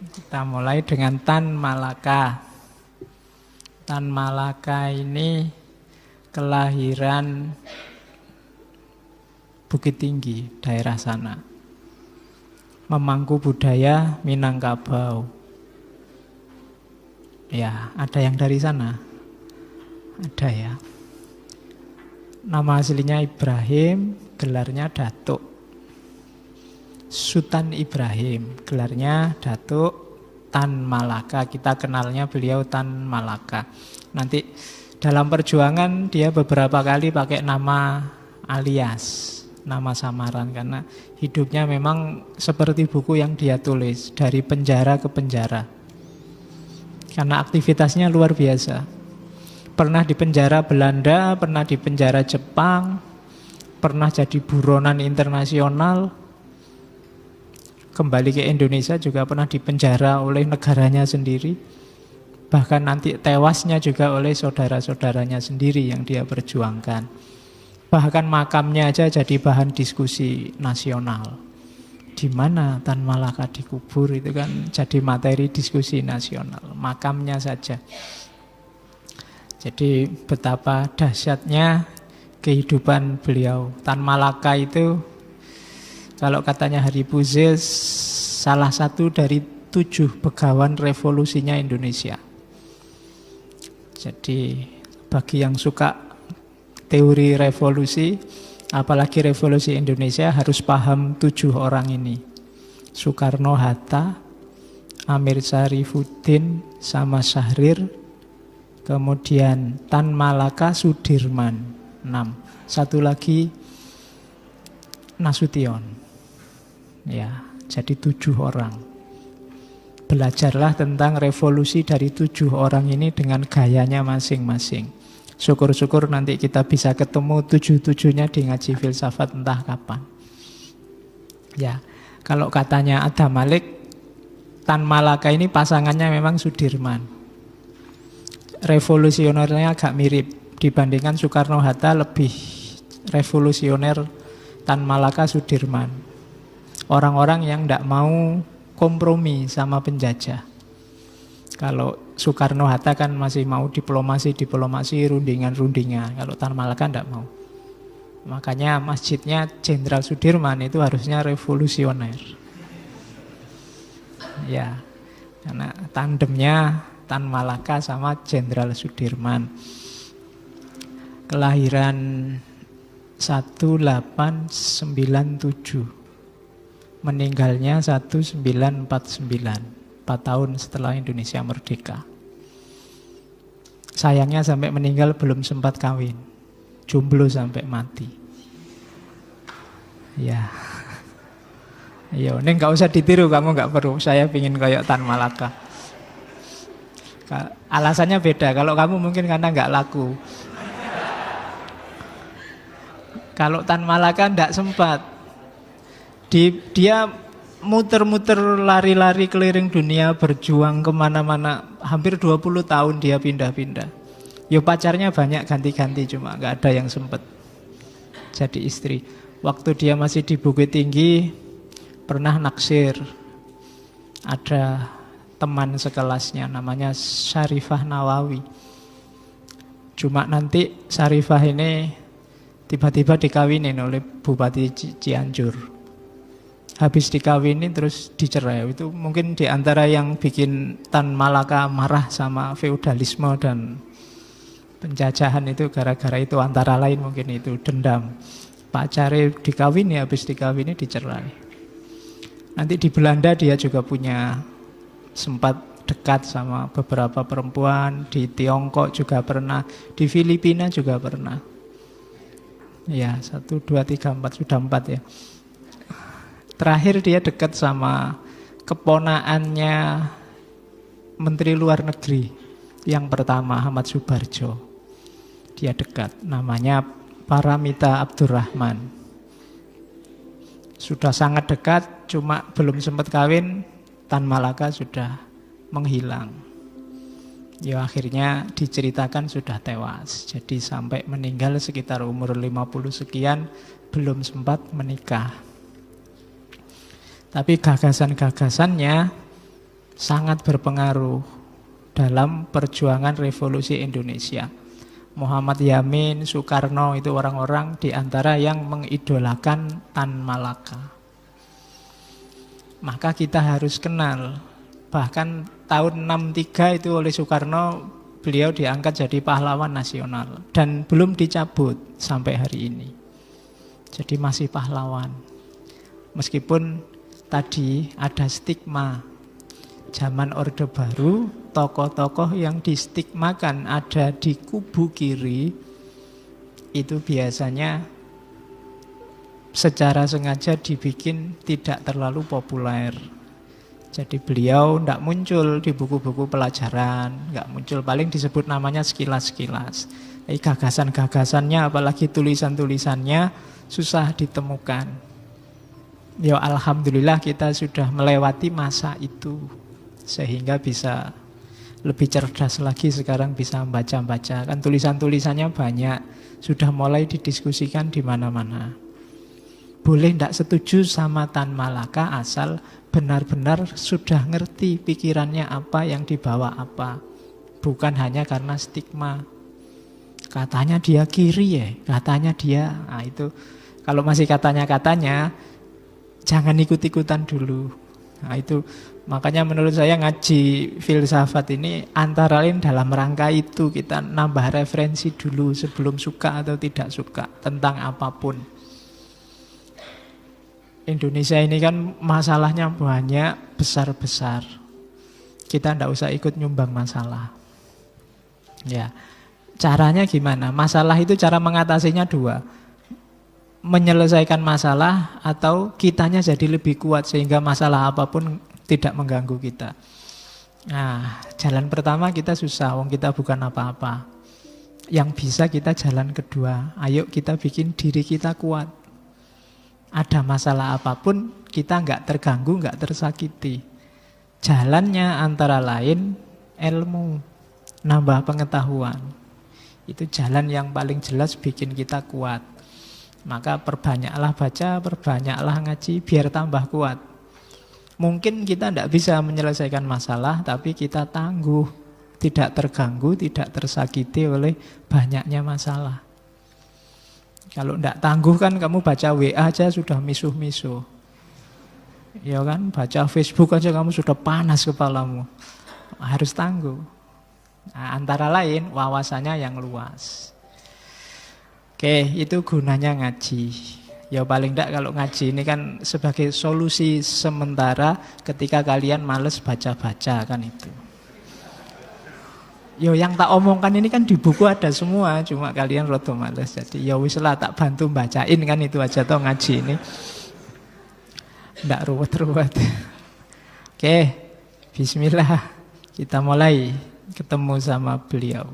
Kita mulai dengan Tan Malaka. Tan Malaka ini kelahiran Bukit Tinggi, daerah sana. Memangku budaya Minangkabau. Ya, ada yang dari sana? Ada ya. Nama aslinya Ibrahim, gelarnya Datuk. Sultan Ibrahim, gelarnya Datuk Tan Malaka. Kita kenalnya beliau Tan Malaka. Nanti dalam perjuangan dia beberapa kali pakai nama alias, nama samaran, karena hidupnya memang seperti buku yang dia tulis, dari penjara ke penjara. Karena aktivitasnya luar biasa. Pernah di penjara Belanda, pernah di penjara Jepang, pernah jadi buronan internasional. Kembali ke Indonesia juga pernah dipenjara oleh negaranya sendiri. Bahkan nanti tewasnya juga oleh saudara-saudaranya sendiri yang dia perjuangkan. Bahkan makamnya aja jadi bahan diskusi nasional. Di mana Tan Malaka dikubur itu kan jadi materi diskusi nasional. Makamnya saja. Jadi betapa dahsyatnya kehidupan beliau. Tan Malaka itu, kalau katanya Hari Buze, salah satu dari 7 begawan revolusinya Indonesia. Jadi bagi yang suka teori revolusi, apalagi revolusi Indonesia, harus paham 7 orang ini. Soekarno-Hatta, Amir Syarifuddin, sama Syahrir, kemudian Tan Malaka, Sudirman, 6. Satu lagi Nasution. Ya, jadi 7 orang. Belajarlah tentang revolusi dari 7 orang ini dengan gayanya masing-masing. Syukur-syukur nanti kita bisa ketemu 7-7-nya di ngaji filsafat entah kapan. Ya, kalau katanya Adam Malik, Tan Malaka ini pasangannya memang Sudirman. Revolusionernya agak mirip. Dibandingkan Soekarno-Hatta lebih revolusioner Tan Malaka Sudirman. Orang-orang yang tidak mau kompromi sama penjajah. Kalau Soekarno-Hatta kan masih mau diplomasi, rundingan. Kalau Tan Malaka tidak mau. Makanya masjidnya Jenderal Sudirman itu harusnya revolusioner. Ya, karena tandemnya Tan Malaka sama Jenderal Sudirman. Kelahiran 1897. Meninggalnya 1949, 4 tahun setelah Indonesia merdeka. Sayangnya sampai meninggal belum sempat kawin. Jomblo sampai mati. Ya. Ayo, ini nggak usah ditiru, kamu nggak perlu. Saya pingin kayak Tan Malaka. Alasannya beda. Kalau kamu mungkin karena nggak laku. Kalau Tan Malaka nggak sempat. Dia muter-muter, lari-lari keliling dunia, berjuang kemana-mana. Hampir 20 tahun dia pindah-pindah. Ya pacarnya banyak ganti-ganti, cuma nggak ada yang sempat jadi istri. Waktu dia masih di Bukit Tinggi, pernah naksir. Ada teman sekelasnya, namanya Syarifah Nawawi. Cuma nanti Syarifah ini tiba-tiba dikawinin oleh Bupati Cianjur. Habis dikawinin terus dicerai. Itu mungkin diantara yang bikin Tan Malaka marah sama feudalisme dan penjajahan itu, gara-gara itu, antara lain mungkin itu dendam. Pacare dikawini, habis dikawini dicerai. Nanti di Belanda dia juga punya, sempat dekat sama beberapa perempuan. Di Tiongkok juga pernah, di Filipina juga pernah. Ya, 1, 2, 3, 4, sudah 4 ya. Terakhir dia dekat sama keponaannya Menteri Luar Negeri yang pertama, Ahmad Subarjo. Dia dekat, namanya Paramita Abdurrahman. Sudah sangat dekat, cuma belum sempat kawin. Tan Malaka sudah menghilang. Ya akhirnya diceritakan sudah tewas. Jadi sampai meninggal sekitar umur 50 sekian belum sempat menikah. Tapi gagasan-gagasannya sangat berpengaruh dalam perjuangan revolusi Indonesia. Muhammad Yamin, Soekarno itu orang-orang di antara yang mengidolakan Tan Malaka. Maka kita harus kenal. Bahkan tahun 63 itu oleh Soekarno, beliau diangkat jadi pahlawan nasional. Dan belum dicabut sampai hari ini. Jadi masih pahlawan. Meskipun tadi ada stigma. Zaman Orde Baru, tokoh-tokoh yang distigmakan ada di kubu kiri, itu biasanya secara sengaja dibikin tidak terlalu populer. Jadi beliau tidak muncul di buku-buku pelajaran, nggak muncul, paling disebut namanya sekilas-sekilas. Tapi gagasan-gagasannya, apalagi tulisan-tulisannya susah ditemukan. Ya alhamdulillah kita sudah melewati masa itu, sehingga bisa lebih cerdas lagi sekarang, bisa membaca-baca. Kan tulisan-tulisannya banyak, sudah mulai didiskusikan di mana-mana. Boleh tidak setuju sama Tan Malaka asal benar-benar sudah ngerti pikirannya apa, yang dibawa apa. Bukan hanya karena stigma. Katanya dia kiri ya, katanya dia. Nah itu, kalau masih katanya-katanya, jangan ikut-ikutan dulu. Nah itu, makanya menurut saya ngaji filsafat ini antara lain dalam rangka itu, kita nambah referensi dulu sebelum suka atau tidak suka tentang apapun. Indonesia ini kan masalahnya banyak, besar-besar. Kita tidak usah ikut nyumbang masalah. Ya, caranya gimana? Masalah itu cara mengatasinya dua. Menyelesaikan masalah atau kitanya jadi lebih kuat sehingga masalah apapun tidak mengganggu kita. Nah, jalan pertama kita susah, wong kita bukan apa-apa. Yang bisa kita jalan kedua, ayo kita bikin diri kita kuat. Ada masalah apapun kita nggak terganggu, nggak tersakiti. Jalannya antara lain ilmu, nambah pengetahuan. Itu jalan yang paling jelas bikin kita kuat. Maka perbanyaklah baca, perbanyaklah ngaji biar tambah kuat. Mungkin kita tidak bisa menyelesaikan masalah, tapi kita tangguh, tidak terganggu, tidak tersakiti oleh banyaknya masalah. Kalau tidak tangguh kan kamu baca WA aja sudah misuh-misuh. Ya kan, baca Facebook aja kamu sudah panas kepalamu. Harus tangguh. Nah, antara lain wawasannya yang luas. Oke, itu gunanya ngaji. Ya paling tidak kalau ngaji ini kan sebagai solusi sementara ketika kalian males baca-baca kan itu. Yo yang tak omongkan ini kan di buku ada semua, cuma kalian roto males. Jadi ya wis lah tak bantu bacain kan, itu aja toh ngaji ini. Ndak ruwet-ruwet. Oke, bismillah. Kita mulai ketemu sama beliau.